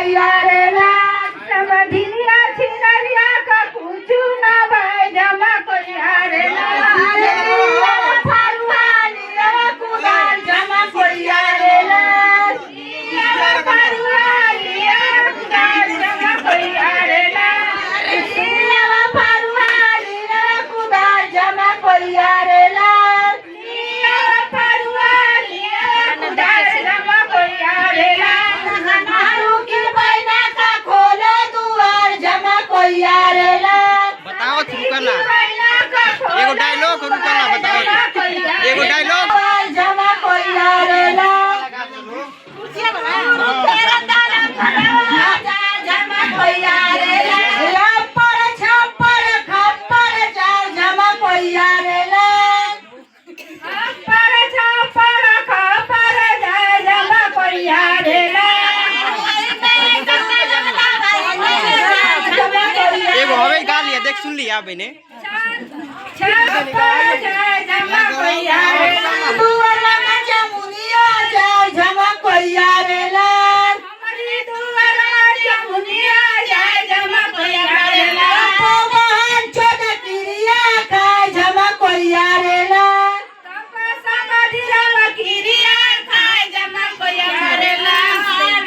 भैया रे समधिया छिनरिया का पूछू ना भाई जमा कोइया रे जमा कोइया रे बताओ रुकला एगो डायलॉग रुकला बताओ एगो डायलॉग जमा कोइया रे तेरा दाना जमा कोइया रे पर छपर खपर जमा कोइया रे पर छपर खपर जमा कोइया रे एगो हवे गा लिया देख सुन लिया बने जमा कोइया रे दुआरा में जमुनिया जाए जमा कोइया रे हमारी दुआरा जमुनिया जाए जमा कोइया रे भगवान छोटा किरिया खाए जमा कोइया रे तब समाधिरा किरिया खाए जमा कोइया रे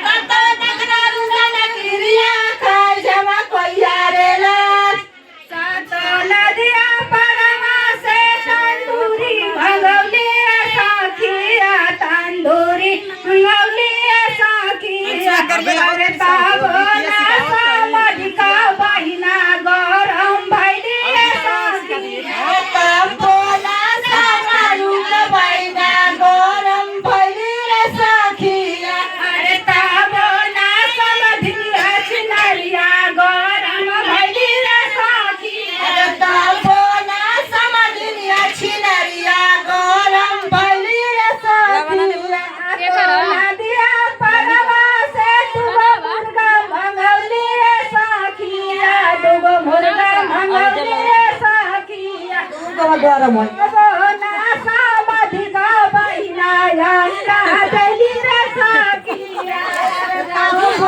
कतो नगरा रुना किरिया खाए जमा कोइया रे सातो नदिया परमा से तंदूरी भगवली साखिया तंदूरी भगवली साखिया अरे ताबना समझ का बहिना गरम भइली साखिया ताबना समझ का बहिना गरम भइली साखिया अरे ताबना समझिया छिनरिया गरम भइली साखिया अरे ताबना समझिया छिनरिया गरम भइली साखिया नदिया परवा से दुगो मुर्गा मंगौली साखिया दुगो मुर्गा मंगौली साखिया गरम ना समझ का बहिना अंडा देली रे साखिया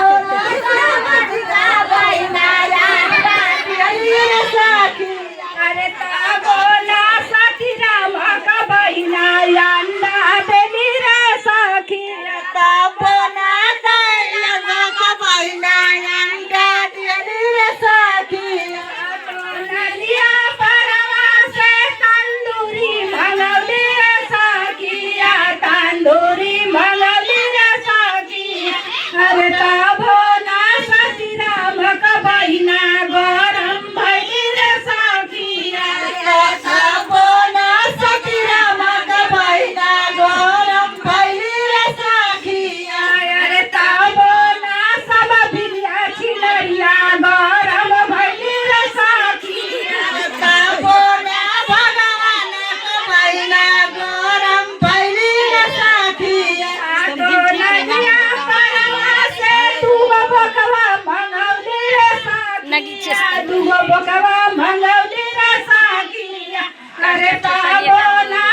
समझ का बहिना अंडा देली रे साखिया अरे ताबो ना सती राम का बहिना अंडा देली रे साखिया ताबो ना का बहिना अंडा देली रे साखिया नदिया परवा से तंदूरी भगवली साखिया तंदूरी भगवली साखिया अरे ताबो ना सती राम का बहिना गरम भइली रे साखिया ताबो ना सती राम का बहिना गरम भइली रे साखिया अरे ताबो ना सब बिलिया छिनरिया गरम भइली रे साखिया ताबो ना भगवान का बहिना गरम भइली रे साखिया तो नदिया परवा से तू बकवा मंगौली रे साखिया तू बकवा मंगौली रे साखिया अरे ताबो ना